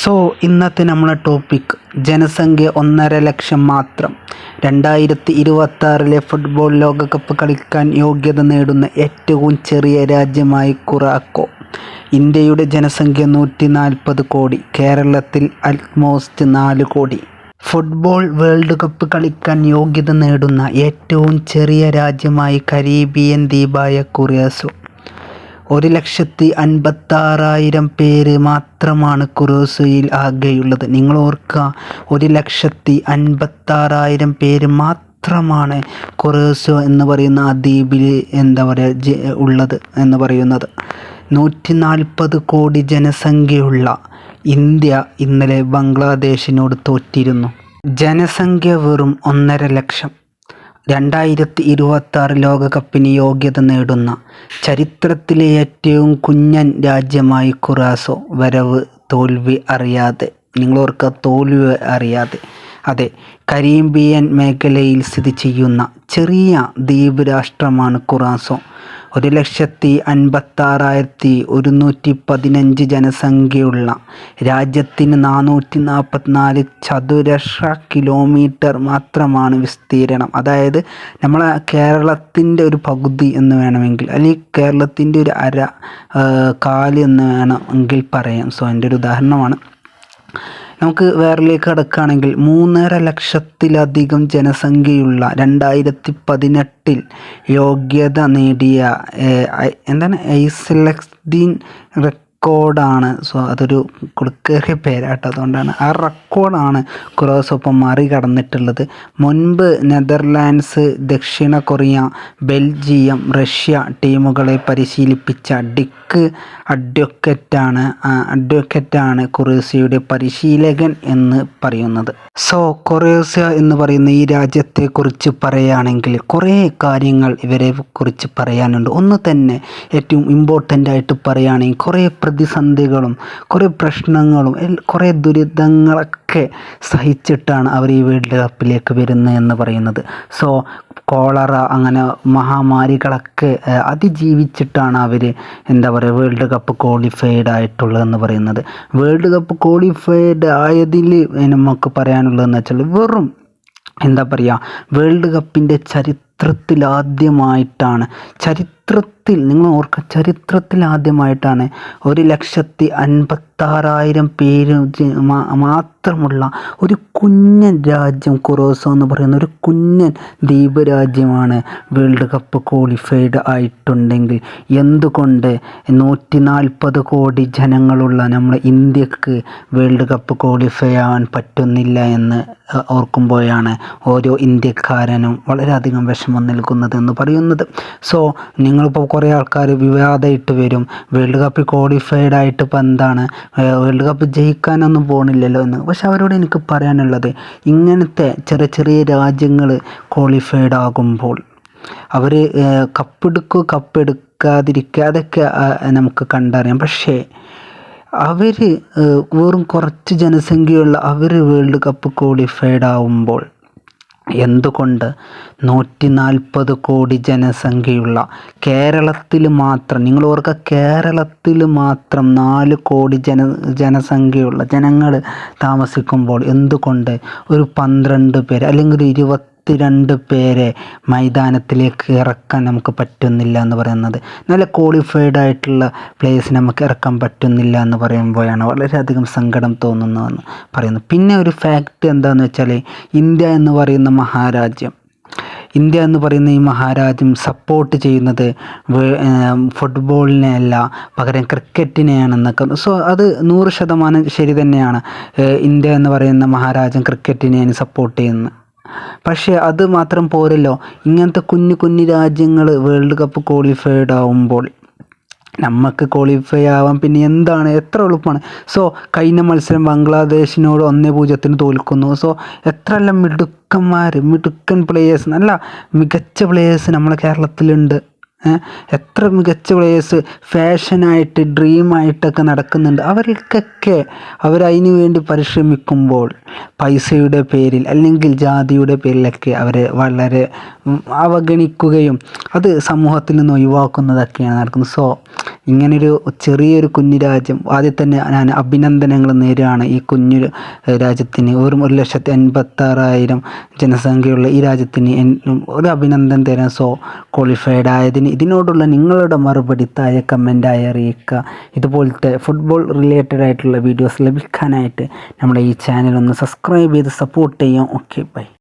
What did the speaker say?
So ഇന്നത്തെ നമ്മളെ topic ജനസംഖ്യ 1.5 ലക്ഷം മാത്രം. 2026 ഫുട്ബോൾ ലോകകപ്പ് കളിക്കാൻ യോഗ്യത നേടുന്ന ഏറ്റവും ചെറിയ രാജ്യമായി കുറാക്കോ. ഇന്ത്യയുടെ ജനസംഖ്യ 140 കോടി, കേരളത്തിൽ ആൽമോസ്റ്റ് 4 കോടി. ഫുട്ബോൾ വേൾഡ് കപ്പ് കളിക്കാൻ യോഗ്യത നേടുന്ന ഏറ്റവും ചെറിയ രാജ്യമായി കരീബിയൻ ദ്വീപായ കുറാസോ. 1,56,000 പേര് മാത്രമാണ് കുറാസോയിൽ ആകെയുള്ളത്. നിങ്ങൾ ഓർക്കുക, 1,56,000 പേര് മാത്രമാണ് കുറാസോ എന്ന് പറയുന്ന ആ ദ്വീപിൽ ഉള്ളത് എന്ന് പറയുന്നത്. 140 കോടി ജനസംഖ്യയുള്ള ഇന്ത്യ ഇന്നലെ ബംഗ്ലാദേശിനോട് തോറ്റിരുന്നു. ജനസംഖ്യ വെറും 1.5 ലക്ഷം. 2026 ലോകകപ്പിന് യോഗ്യത നേടുന്ന ചരിത്രത്തിലെ ഏറ്റവും കുഞ്ഞൻ രാജ്യമായി കുറാസോ. വരവ് തോൽവി അറിയാതെ. നിങ്ങളോർക്കുക, തോൽവി അറിയാതെ. അതെ, കരീബിയൻ മേഖലയിൽ സ്ഥിതി ചെയ്യുന്ന ചെറിയ ദ്വീപ് രാഷ്ട്രമാണ് കുറാസോ. 1,56,115 ജനസംഖ്യയുള്ള രാജ്യത്തിന് 444 ചതുരശ്ര കിലോമീറ്റർ മാത്രമാണ് വിസ്തീർണം. അതായത് നമ്മളെ കേരളത്തിൻ്റെ ഒരു പകുതി എന്ന് വേണമെങ്കിൽ, അല്ലെങ്കിൽ കേരളത്തിൻ്റെ ഒരു കാല് എന്ന് വേണമെങ്കിൽ പറയാം. സോ എൻ്റെ ഒരു ഉദാഹരണമാണ്. നമുക്ക് വേറെലേക്ക് കടക്കുകയാണെങ്കിൽ 3.5 ലക്ഷത്തിലധികം ജനസംഖ്യയുള്ള 2018 യോഗ്യത നേടിയ ഐസ്ലൻഡിൻ റെക്കോർഡാണ്. സോ അതൊരു കൊടുക്കേറിയ പേരാട്ടോ, അതുകൊണ്ടാണ് ആ റെക്കോർഡാണ് കുറാസോ ഇപ്പം മറികടന്നിട്ടുള്ളത്. മുൻപ് നെതർലാൻഡ്സ്, ദക്ഷിണ കൊറിയ, ബെൽജിയം, റഷ്യ ടീമുകളെ പരിശീലിപ്പിച്ച ഡിക്ക് അഡ്വക്കറ്റാണ് കുറാസോയുടെ പരിശീലകൻ എന്ന് പറയുന്നത്. സോ കുറാസോ എന്ന് പറയുന്ന ഈ രാജ്യത്തെക്കുറിച്ച് പറയുകയാണെങ്കിൽ കുറേ കാര്യങ്ങൾ ഇവരെ കുറിച്ച് പറയാനുണ്ട്. ഒന്ന് തന്നെ ഏറ്റവും ഇമ്പോർട്ടൻ്റ് ആയിട്ട് പറയുകയാണെങ്കിൽ കുറേ പ്രതിസന്ധികളും കുറേ പ്രശ്നങ്ങളും കുറേ ദുരിതങ്ങളൊക്കെ സഹിച്ചിട്ടാണ് അവർ ഈ വേൾഡ് കപ്പിലേക്ക് വരുന്നത് എന്ന് പറയുന്നത്. സോ കോളറ അങ്ങനെ മഹാമാരികളൊക്കെ അതിജീവിച്ചിട്ടാണ് അവർ വേൾഡ് കപ്പ് ക്വാളിഫൈഡ് ആയിട്ടുള്ളതെന്ന് പറയുന്നത്. വേൾഡ് കപ്പ് ക്വാളിഫൈഡ് ആയതിൽ നമുക്ക് പറയാനുള്ളതെന്ന് വെച്ചാൽ വെറും വേൾഡ് കപ്പിൻ്റെ ചരിത്രത്തിലാദ്യമായിട്ടാണ് നിങ്ങൾ ഓർക്കുക, ചരിത്രത്തിലാദ്യമായിട്ടാണ് 1,56,000 പേര് മാത്രമുള്ള ഒരു കുഞ്ഞൻ രാജ്യം കുറാസോ എന്ന് പറയുന്ന ഒരു കുഞ്ഞൻ ദ്വീപ് രാജ്യമാണ് വേൾഡ് കപ്പ് ക്വാളിഫൈഡ് ആയിട്ടുണ്ടെങ്കിൽ എന്തുകൊണ്ട് 140 കോടി ജനങ്ങളുള്ള നമ്മുടെ ഇന്ത്യക്ക് വേൾഡ് കപ്പ് ക്വാളിഫൈ ആവാൻ പറ്റുന്നില്ല എന്ന് ഓർക്കുമ്പോഴാണ് ഓരോ ഇന്ത്യക്കാരനും വളരെയധികം വിഷമം നൽകുന്നതെന്ന് പറയുന്നത്. സോ നിങ്ങളിപ്പോൾ കുറേ ആൾക്കാർ വിവാദമായിട്ട് വരും, വേൾഡ് കപ്പിൽ ക്വാളിഫൈഡ് ആയിട്ട് ഇപ്പം എന്താണ്, വേൾഡ് കപ്പ് ജയിക്കാനൊന്നും പോകണില്ലല്ലോ എന്ന്. പക്ഷെ അവരോട് എനിക്ക് പറയാനുള്ളത്, ഇങ്ങനത്തെ ചെറിയ ചെറിയ രാജ്യങ്ങൾ ക്വാളിഫൈഡ് ആകുമ്പോൾ അവർ കപ്പെടുക്കാതിരിക്കുക അതൊക്കെ നമുക്ക് കണ്ടറിയാം. പക്ഷേ അവർ വെറും കുറച്ച് ജനസംഖ്യയുള്ള അവർ വേൾഡ് കപ്പ് ക്വാളിഫൈഡ് ആവുമ്പോൾ എന്തുകൊണ്ട് 140 കോടി ജനസംഖ്യയുള്ള കേരളത്തിൽ മാത്രം, നിങ്ങൾ ഓർക്കുക, കേരളത്തിൽ മാത്രം 4 കോടി ജനസംഖ്യയുള്ള ജനങ്ങൾ താമസിക്കുമ്പോൾ എന്തുകൊണ്ട് ഒരു 12 പേര് അല്ലെങ്കിൽ ഒരു 22 പേരെ മൈതാനത്തിലേക്ക് ഇറക്കാൻ നമുക്ക് പറ്റുന്നില്ല എന്ന് പറയുന്നത്. നല്ല ക്വാളിഫൈഡ് ആയിട്ടുള്ള പ്ലേയേഴ്സ് നമുക്ക് ഇറക്കാൻ പറ്റുന്നില്ല എന്ന് പറയുമ്പോഴാണ് വളരെയധികം സങ്കടം തോന്നുന്നതെന്ന് പറയുന്നു. പിന്നെ ഒരു ഫാക്റ്റ് എന്താണെന്ന് വെച്ചാൽ, ഇന്ത്യ എന്ന് പറയുന്ന ഈ മഹാരാജ്യം സപ്പോർട്ട് ചെയ്യുന്നത് ഫുട്ബോളിനെ അല്ല, പകരം ക്രിക്കറ്റിനെയാണെന്നൊക്കെ. സോ അത് 100% ശരി തന്നെയാണ്. ഇന്ത്യ എന്ന് പറയുന്ന മഹാരാജ്യം ക്രിക്കറ്റിനെയാണ് സപ്പോർട്ട് ചെയ്യുന്നത്. പക്ഷേ അത് മാത്രം പോരല്ലോ, ഇങ്ങനത്തെ കുഞ്ഞു രാജ്യങ്ങൾ വേൾഡ് കപ്പ് ക്വാളിഫൈഡ് ആവുമ്പോൾ നമുക്ക് ക്വാളിഫൈ ആവാൻ പിന്നെ എന്താണ്, എത്ര എളുപ്പമാണ്. സോ കഴിഞ്ഞ മത്സരം ബംഗ്ലാദേശിനോട് 1-0 തോൽക്കുന്നു. സോ എത്രയെല്ലാം മിടുക്കൻ പ്ലേയേഴ്സ്, നല്ല മികച്ച പ്ലേയേഴ്സ് നമ്മളെ കേരളത്തിലുണ്ട്. എത്ര മികച്ച പ്ലേയേഴ്സ് ഫാഷനായിട്ട് ഡ്രീമായിട്ടൊക്കെ നടക്കുന്നുണ്ട്. അവർക്കൊക്കെ അവരതിനു വേണ്ടി പരിശ്രമിക്കുമ്പോൾ പൈസയുടെ പേരിൽ അല്ലെങ്കിൽ ജാതിയുടെ പേരിലൊക്കെ അവരെ വളരെ അവഗണിക്കുകയും അത് സമൂഹത്തിൽ നിന്ന് ഒഴിവാക്കുന്നതൊക്കെയാണ് നടക്കുന്നത്. സോ ഇങ്ങനൊരു ചെറിയൊരു കുഞ്ഞു രാജ്യം ആദ്യം തന്നെ ഞാൻ അഭിനന്ദനങ്ങൾ നേരുകയാണ് ഈ കുഞ്ഞു രാജ്യത്തിന്. വെറും 1,86,000 ജനസംഖ്യയുള്ള ഈ രാജ്യത്തിന് ഒരു അഭിനന്ദനം തരാൻ ക്വാളിഫൈഡ് ആയതിന്. ഇതിനോടുള്ള നിങ്ങളുടെ മറുപടി താഴെ കമൻ്റായി അറിയിക്കുക. ഇതുപോലത്തെ ഫുട്ബോൾ റിലേറ്റഡ് ആയിട്ടുള്ള വീഡിയോസ് ലഭിക്കാനായിട്ട് നമ്മുടെ ഈ ചാനൽ ഒന്ന് സബ്സ്ക്രൈബ് ചെയ്ത് സപ്പോർട്ട് ചെയ്യാം. Okay, by.